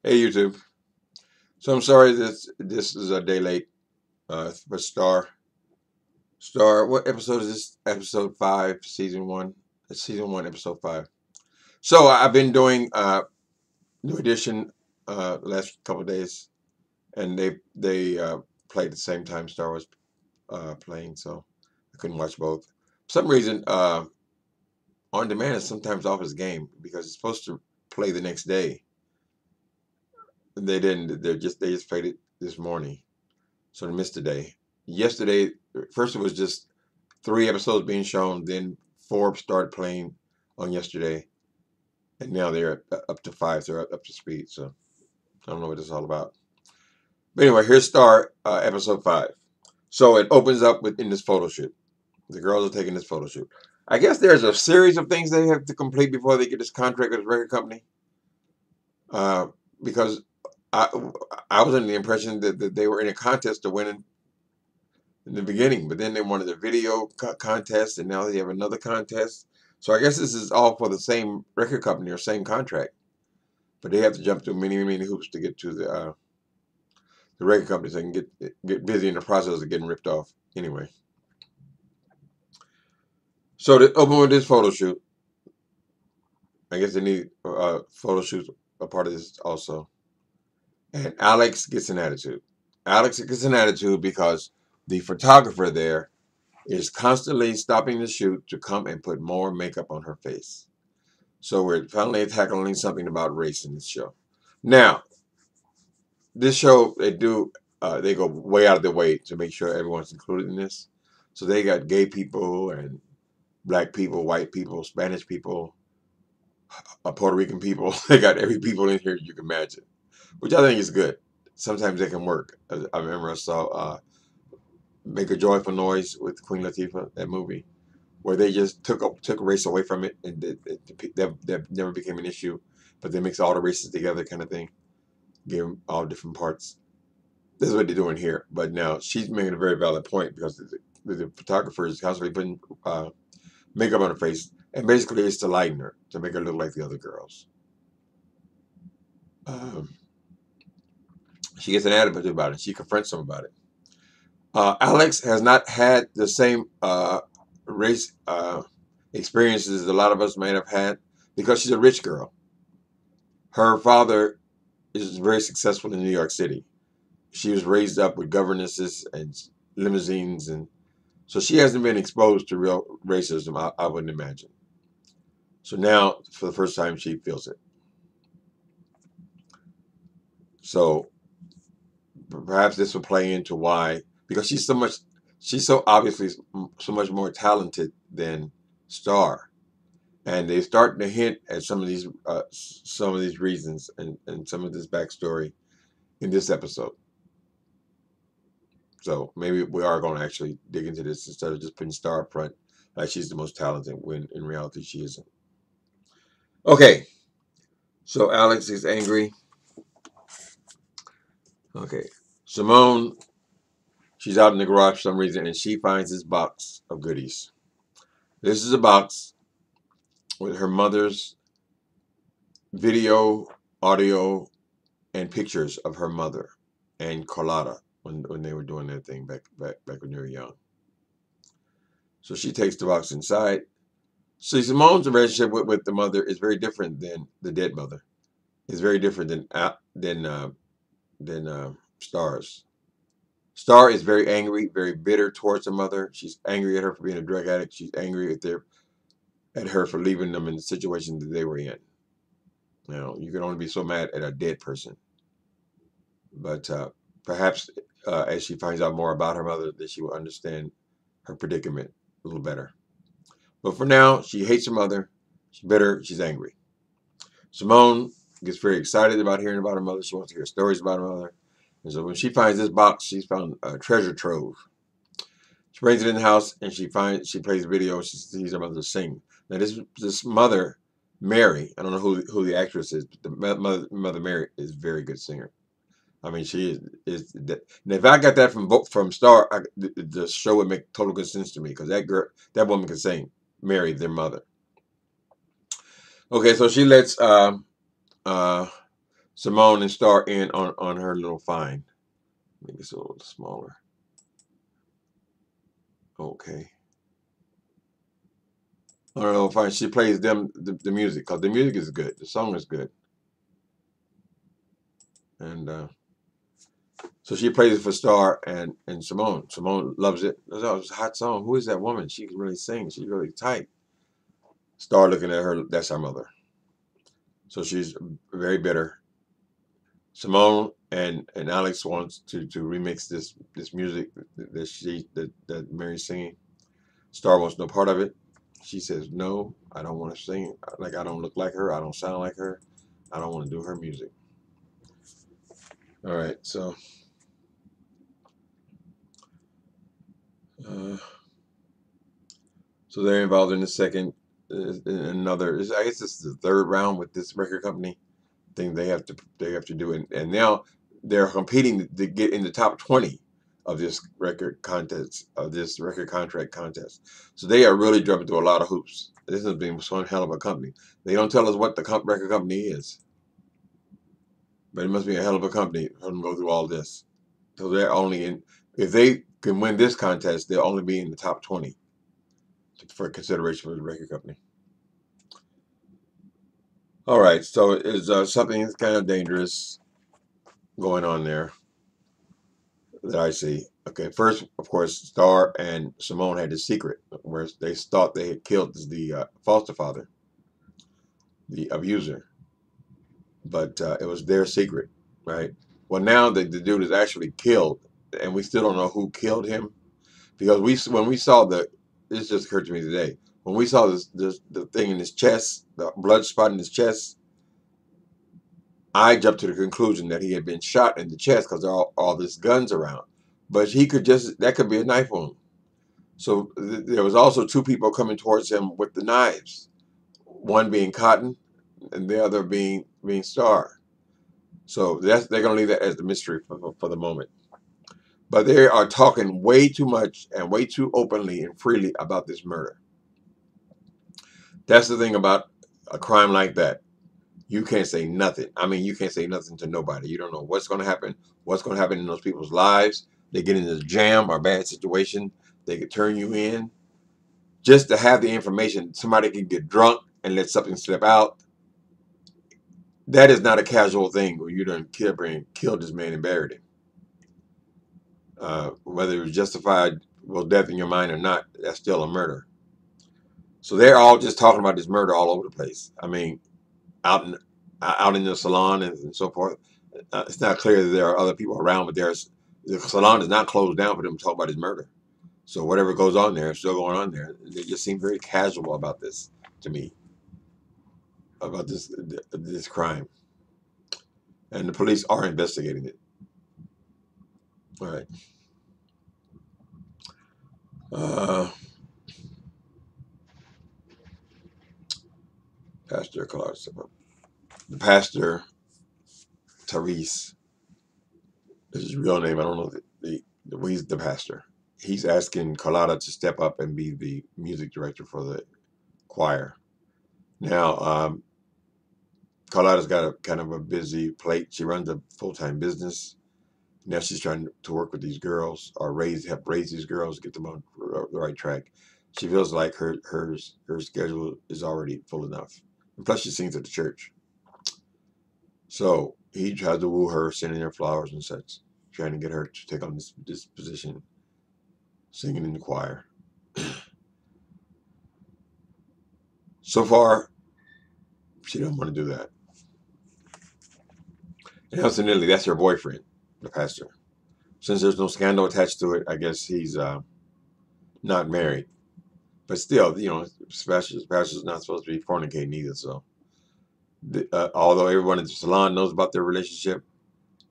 Hey YouTube. So I'm sorry this is a day late. For Star. What episode is this? Episode 5, season 1. It's season 1, episode 5. So I've been doing New Edition last couple of days, and they played at the same time Star was playing, so I couldn't watch both. For some reason, On Demand is sometimes off its game because it's supposed to play the next day. They didn't. They just played it this morning. So they missed a day. Yesterday, first it was just 3 episodes being shown, then 4 started playing on yesterday, and now they're up to 5. So they're up to speed. So I don't know what this is all about. But anyway, here's Star episode 5. So it opens up with in this photo shoot. The girls are taking this photo shoot. I guess there's a series of things they have to complete before they get this contract with the record company. Because I I was under the impression that they were in a contest to win in the beginning, but then they wanted a video contest, and now they have another contest. So I guess this is all for the same record company or same contract, but they have to jump through many hoops to get to the record company so they can get busy in the process of getting ripped off. Anyway, so to open with this photo shoot, I guess they need photo shoots a part of this also. And Alex gets an attitude. Alex gets an attitude because the photographer there is constantly stopping the shoot to come and put more makeup on her face. So we're finally tackling something about race in this show. Now, this show, they go way out of their way to make sure everyone's included in this. So they got gay people and black people, white people, Spanish people, Puerto Rican people. They got every people in here you can imagine, which I think is good. Sometimes they can work. I remember I saw Make a Joyful Noise with Queen Latifah, that movie, where they just took race away from it, and that never became an issue, but they mix all the races together, kind of thing, give them all different parts. This is what they're doing here. But now she's making a very valid point because the photographer is constantly putting makeup on her face, and basically it's to lighten her, to make her look like the other girls. Um, she gets an attitude about it. She confronts them about it. Alex has not had the same race experiences a lot of us might have had because she's a rich girl. Her father is very successful in New York City. She was raised up with governesses and limousines, and so she hasn't been exposed to real racism, I wouldn't imagine. So now, for the first time, she feels it. So perhaps this will play into why, because she's so obviously so much more talented than Star, and they start to hint at some of these reasons and some of this backstory in this episode. So maybe we are going to actually dig into this instead of just putting Star up front like she's the most talented when in reality she isn't. Okay, so Alex is angry. Okay, Simone, she's out in the garage for some reason, and she finds this box of goodies. This is a box with her mother's video, audio, and pictures of her mother and Carlota when they were doing their thing back when they were young. So she takes the box inside. See, Simone's relationship with the mother is very different than the dead mother. It's very different than Star's. Star is very angry, very bitter towards her mother. She's angry at her for being a drug addict. She's angry at her for leaving them in the situation that they were in. You can only be so mad at a dead person. But perhaps as she finds out more about her mother, that she will understand her predicament a little better. But for now, she hates her mother. She's bitter. She's angry. Simone gets very excited about hearing about her mother. She wants to hear stories about her mother. And so when she finds this box, she's found a treasure trove. She brings it in the house, and she plays a video. She sees her mother sing. Now this mother, Mary, I don't know who the actress is, but the mother Mary is a very good singer. I mean, she is. And if I got that from Star, the show would make total good sense to me because that woman can sing. Mary, their mother. Okay, so she lets Simone and Star in on her little find. Maybe it's a little smaller. Okay. On her little find, she plays them the music because the music is good. The song is good, and so she plays it for Star and Simone. Simone loves it. Oh, it's a hot song. Who is that woman? She can really sing. She's really tight. Star looking at her. That's her mother. So she's very bitter. Simone and Alex wants to remix this music that Mary's singing. Star wants no part of it. She says no. I don't want to sing. Like I don't look like her. I don't sound like her. I don't want to do her music. All right. Uh, so they're involved in the second, in another. I guess this is the third round with this record company thing they have to do, and now they're competing to get in the top 20 of this record contest of this record contract contest. So they are really jumping through a lot of hoops. This has been one hell of a company. They don't tell us what the record company is, but it must be a hell of a company for them to go through all this. So they're only in if they can win this contest, they'll only be in the top 20 for consideration for the record company. All right, so is something that's kind of dangerous going on there that I see. Okay, first, of course, Star and Simone had the secret where they thought they had killed the foster father, the abuser, but it was their secret, right? Well, now the dude is actually killed, and we still don't know who killed him because when we saw this just occurred to me today. When we saw the thing in his chest, the blood spot in his chest, I jumped to the conclusion that he had been shot in the chest because there are all these guns around. But that could be a knife wound. So there was also two people coming towards him with the knives, one being Cotton and the other being Star. So they're going to leave that as the mystery for the moment. But they are talking way too much and way too openly and freely about this murder. That's the thing about a crime like that. You can't say nothing. I mean, you can't say nothing to nobody. You don't know what's going to happen, what's going to happen in those people's lives. They get in a jam or a bad situation. They could turn you in. Just to have the information, somebody can get drunk and let something slip out. That is not a casual thing where you done killed this man and buried him. Whether it was justified, well, death in your mind or not, that's still a murder. So they're all just talking about this murder all over the place. I mean, out in the salon and so forth. It's not clear that there are other people around, but the salon is not closed down for them to talk about his murder. So whatever goes on there is still going on there. They just seem very casual about this to me, about this crime, and the police are investigating it. All right. Uh, Pastor Carlota, the pastor Therese, this is his real name. I don't know he's the pastor. He's asking Carlota to step up and be the music director for the choir. Now, Carlotta's got a kind of a busy plate. She runs a full-time business. Now she's trying to work with these girls or help raise these girls, get them on the right track. She feels like her schedule is already full enough. And plus, she sings at the church. So he tries to woo her, sending her flowers and such, trying to get her to take on this position, singing in the choir. So far, she doesn't want to do that. And incidentally, that's her boyfriend, the pastor. Since there's no scandal attached to it, I guess he's not married. But still, pastor's not supposed to be fornicating either. So, although everyone at the salon knows about their relationship,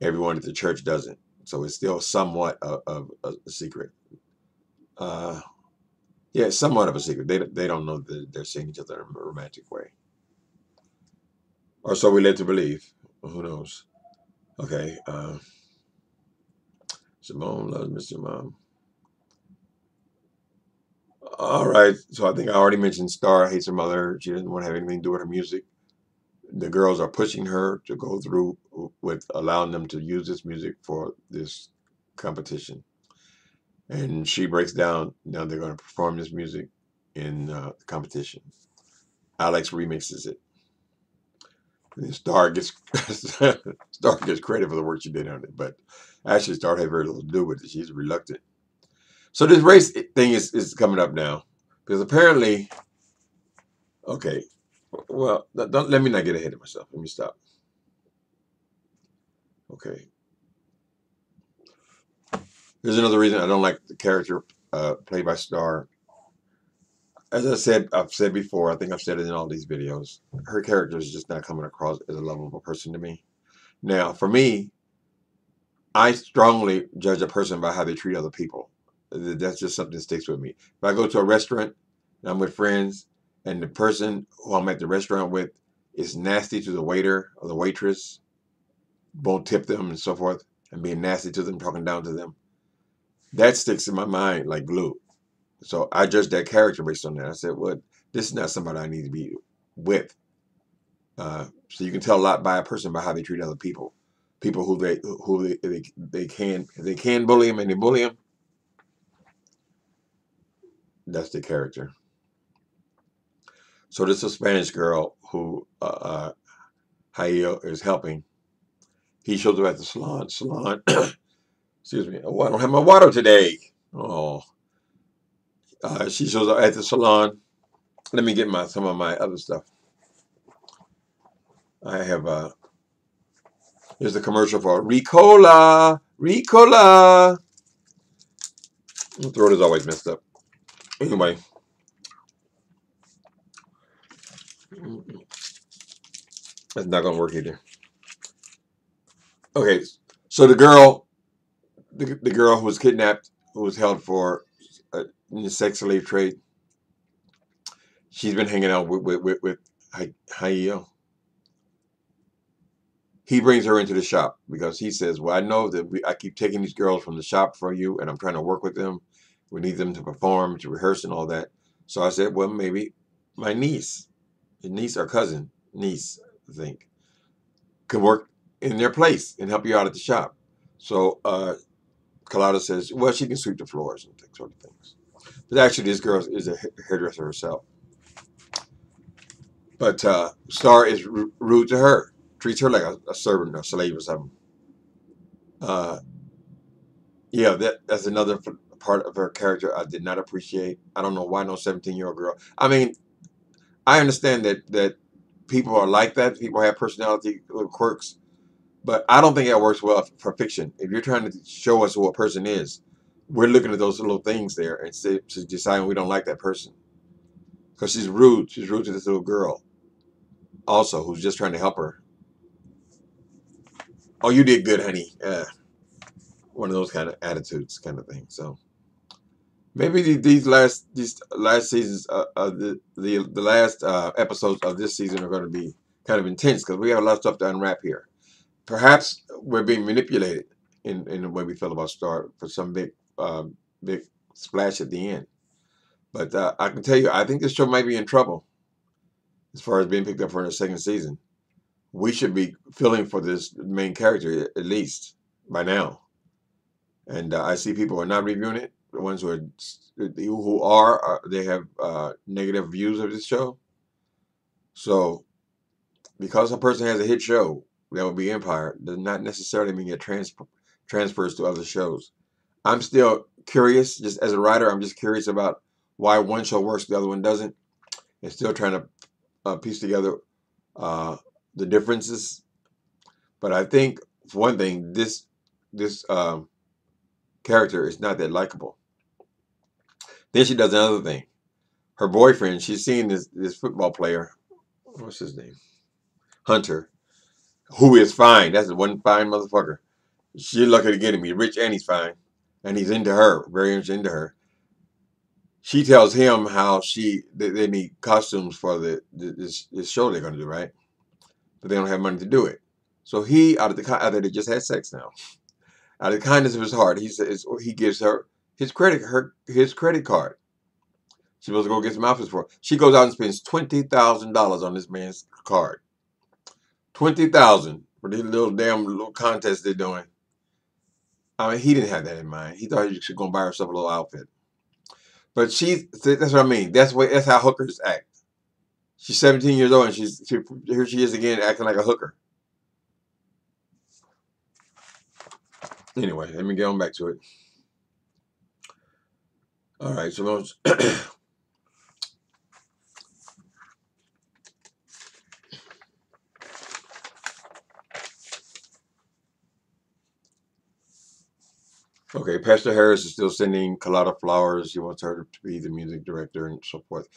everyone at the church doesn't. So it's still somewhat of a secret. Uh, yeah, somewhat of a secret. They don't know that they're seeing each other in a romantic way, or so we led to believe. Well, who knows? Okay. Simone loves Mr. Mom. All right. So I think I already mentioned Star hates her mother. She doesn't want to have anything to do with her music. The girls are pushing her to go through with allowing them to use this music for this competition. And she breaks down. Now they're going to perform this music in the competition. Alex remixes it. And Star gets Star gets credit for the work she did on it, but actually Star had very little to do with it. She's reluctant. So this race thing is coming up now because apparently, okay, well, don't let me not get ahead of myself. Let me stop. Okay, here's another reason I don't like the character played by Star. As I've said before, I think I've said it in all these videos. Her character is just not coming across as a lovable person to me. Now, for me, I strongly judge a person by how they treat other people. That's just something that sticks with me. If I go to a restaurant and I'm with friends and the person who I'm at the restaurant with is nasty to the waiter or the waitress, won't tip them and so forth, and being nasty to them, talking down to them, that sticks in my mind like glue. So I judged that character based on that. I said, well, this is not somebody I need to be with. So you can tell a lot by a person by how they treat other people. People who they can bully them and they bully them. That's the character. So this is a Spanish girl who Jairo is helping. He shows up at the salon. Excuse me. Oh, I don't have my water today. Oh. She shows up at the salon. Let me get some of my other stuff. I have there's a commercial for Ricola. Ricola. My throat is always messed up. Anyway. That's not gonna work either. Okay, so the girl who was kidnapped, who was held for in the sex slave trade, she's been hanging out with Jairo. He brings her into the shop because he says, well, I know that I keep taking these girls from the shop for you and I'm trying to work with them. We need them to perform, to rehearse and all that. So I said, well, maybe my niece or cousin, niece, I think, could work in their place and help you out at the shop. So Carlota says, well, she can sweep the floors and sort of things. But actually, this girl is a hairdresser herself. But Star is rude to her, treats her like a servant or slave or something. Yeah, that's another part of her character I did not appreciate. I don't know why no 17-year-old girl. I mean, I understand that people are like that. People have personality quirks. But I don't think that works well for fiction. If you're trying to show us who a person is, we're looking at those little things there and deciding we don't like that person. Because she's rude. She's rude to this little girl also who's just trying to help her. Oh, you did good, honey. One of those kind of attitudes kind of thing. So maybe these last seasons, the last episodes of this season are going to be kind of intense because we have a lot of stuff to unwrap here. Perhaps we're being manipulated in the way we feel about Star for some big splash at the end. But I can tell you, I think this show might be in trouble as far as being picked up for the second season. We should be feeling for this main character at least by now. And I see people are not reviewing it. The ones who are they have negative views of this show. So because a person has a hit show, that would be Empire, does not necessarily mean it transfers to other shows. I'm still curious, just as a writer, I'm just curious about why one show works, the other one doesn't, and still trying to piece together the differences. But I think, for one thing, this character is not that likable. Then she does another thing. Her boyfriend, she's seen this football player, what's his name? Hunter, who is fine. That's the one fine motherfucker. She's lucky to get him. He's rich and he's fine. And he's into her, very much into her. She tells him how they need costumes for this show they're going to do, right? But they don't have money to do it. So he, after they just had sex now, out of the kindness of his heart, he gives her his credit card. She's supposed to go get some outfits for her. She goes out and spends $20,000 on this man's card. $20,000 for these little damn little contests they're doing. I mean, he didn't have that in mind. He thought she was going to buy herself a little outfit. But that's what I mean. That's how hookers act. She's 17 years old and here she is again acting like a hooker. Anyway, let me get on back to it. All right, so okay, Pastor Harris is still sending Carlota flowers. He wants her to be the music director and so forth.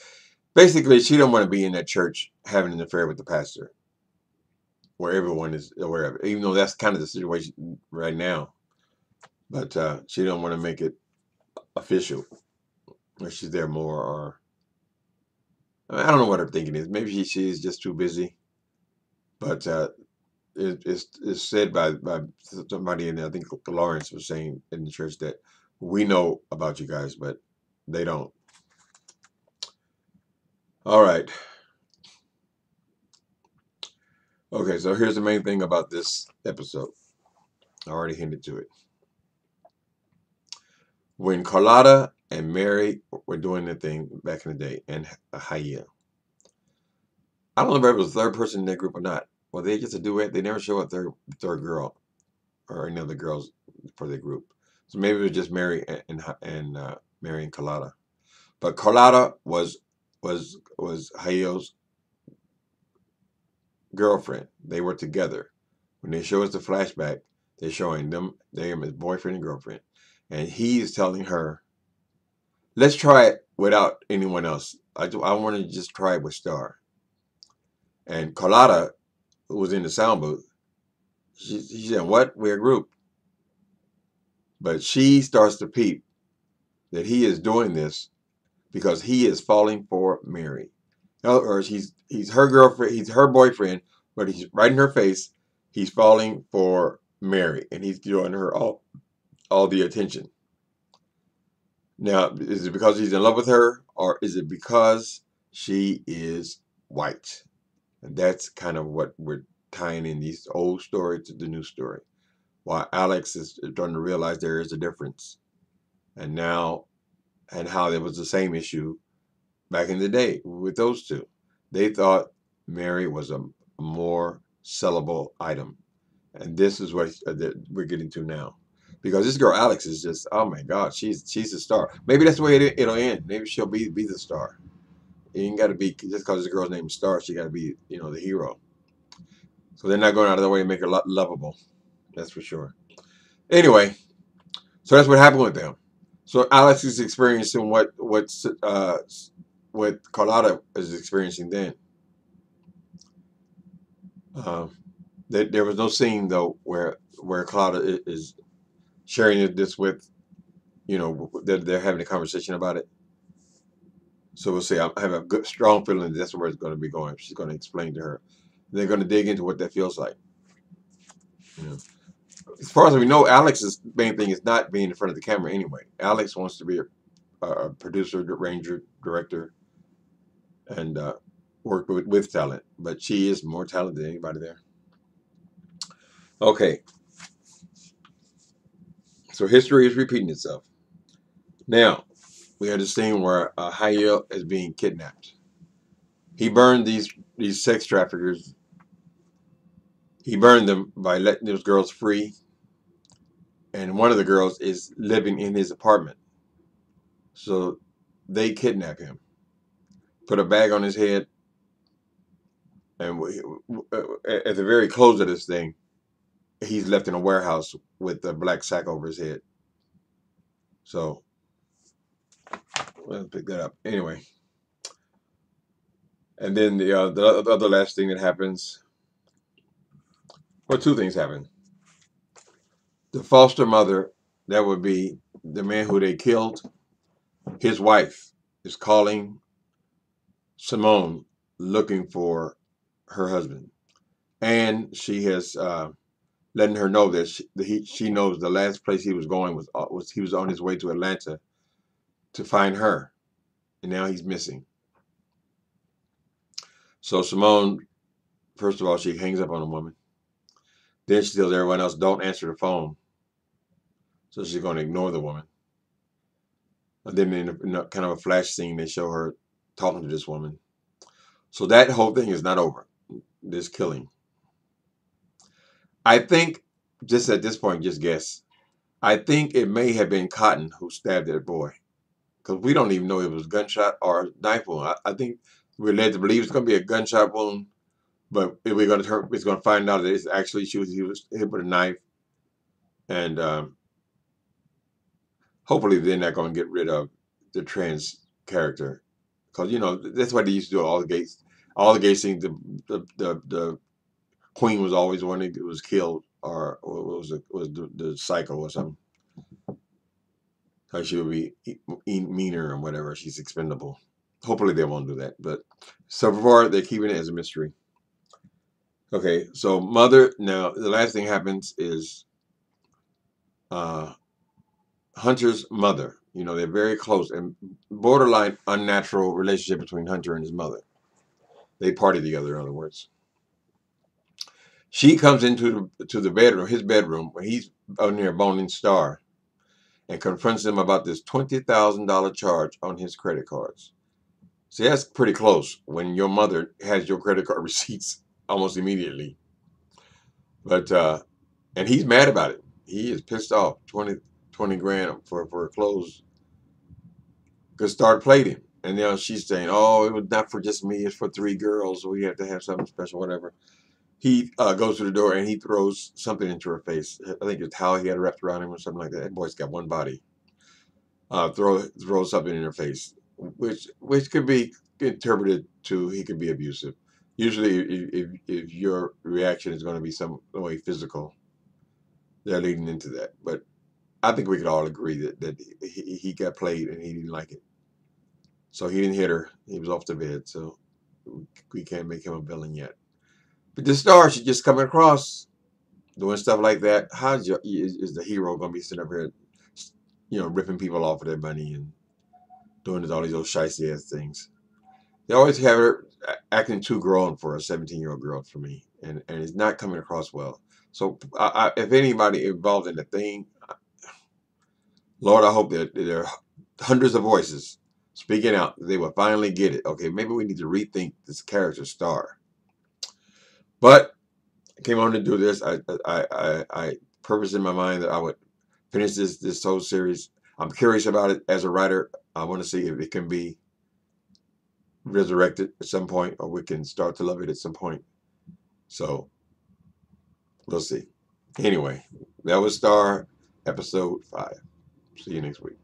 Basically, she don't want to be in that church having an affair with the pastor, where everyone is aware of it, even though that's kind of the situation right now. But she don't want to make it official, or she's there more, or I don't know what her thinking is. Maybe she is just too busy. But it's said by somebody, and I think Lawrence was saying in the church that we know about you guys, but they don't. All right. Okay, so here's the main thing about this episode. I already hinted to it. When Carlota and Mary were doing their thing back in the day, and Haya, I don't know if it was a third person in that group or not. Well, they just a duet. They never show a third girl or any other girls for their group. So maybe it was just Mary and Mary and Carlota. But Carlota was Hayo's girlfriend. They were together. When they show us the flashback, they're showing them as boyfriend and girlfriend, and he's telling her, "Let's try it without anyone else. I want to just try it with Star." And Carlota, who was in the sound booth, she said, "What? We're a group." But she starts to peep that he is doing this because he is falling for Mary. In other words, he's her girlfriend, he's her boyfriend, but he's right in her face. He's falling for Mary, and he's giving her all the attention. Now, is it because he's in love with her, or is it because she is white? And that's kind of what we're tying in these old story to the new story. While Alex is starting to realize there is a difference, and how there was the same issue back in the day with those two. They thought Mary was a more sellable item. And this is what we're getting to now. Because this girl Alex is just, oh my God, she's a star. Maybe that's the way it'll end. Maybe she'll be the star. It ain't got to be just because the girl's name is Star. She got to be, the hero. So they're not going out of their way to make her lovable. That's for sure. Anyway, so that's what happened with them. So Alex is experiencing what Carlota is experiencing then. There was no scene though where Carlota is sharing this with, they're having a conversation about it. So we'll see. I have a good, strong feeling that's where it's going to be going. She's going to explain to her. They're going to dig into what that feels like. As far as we know, Alex's main thing is not being in front of the camera anyway. Alex wants to be a producer, ranger, director, and work with talent. But she is more talented than anybody there. Okay. So history is repeating itself. Now, we had a scene where Hayel is being kidnapped. He burned these sex traffickers. He burned them by letting those girls free. And one of the girls is living in his apartment. So they kidnap him, put a bag on his head, and at the very close of this thing, he's left in a warehouse with a black sack over his head. So let's pick that up. Anyway. And then the other last thing that happens, well, two things happen. The foster mother, that would be the man who they killed, his wife is calling Simone looking for her husband. And she has letting her know that she knows the last place he was going was he was on his way to Atlanta to find her. And now he's missing. So Simone, first of all, she hangs up on the woman. Then she tells everyone else, don't answer the phone. So she's going to ignore the woman. And then in a kind of a flash scene, they show her talking to this woman. So that whole thing is not over, this killing. I think, just at this point, just guess, I think it may have been Cotton who stabbed that boy. Because we don't even know if it was gunshot or knife wound. I think we're led to believe it's going to be a gunshot wound, but we're going to find out that it's actually he was hit with a knife, and hopefully they're not going to get rid of the trans character, because that's what they used to do. All the gays think the queen was always the one that was killed, or was the psycho or something. How she would be meaner or whatever. She's expendable. Hopefully they won't do that. But so far they're keeping it as a mystery. Okay, so mother. Now the last thing happens is Hunter's mother. They're very close and borderline unnatural relationship between Hunter and his mother. They party together, in other words. She comes into the bedroom, his bedroom, where he's out near boning Star, and confronts him about this $20,000 charge on his credit cards. See, that's pretty close when your mother has your credit card receipts almost immediately. But and he's mad about it. He is pissed off. 20 grand for clothes. Because Star played him. And she's saying, oh, it was not for just me, it's for 3 girls, so we have to have something special, whatever. He goes to the door and he throws something into her face. I think it's how he had it wrapped around him or something like that. That boy's got one body. Throw something in her face, which could be interpreted to he could be abusive. Usually, if your reaction is going to be some way physical, they're leading into that. But I think we could all agree that he got played and he didn't like it. So he didn't hit her. He was off the bed. So we can't make him a villain yet. But the Star should just coming across doing stuff like that. Is the hero going to be sitting up here, ripping people off of their money and doing all these old shicey ass things? They always have her acting too grown for a 17-year-old girl for me, and it's not coming across well. So if anybody involved in the thing, Lord, I hope that there are hundreds of voices speaking out. They will finally get it. Okay, maybe we need to rethink this character Star. But I came on to do this. I purposed in my mind that I would finish this whole series. I'm curious about it as a writer. I want to see if it can be resurrected at some point, or we can start to love it at some point. So we'll see. Anyway, that was Star episode 5. See you next week.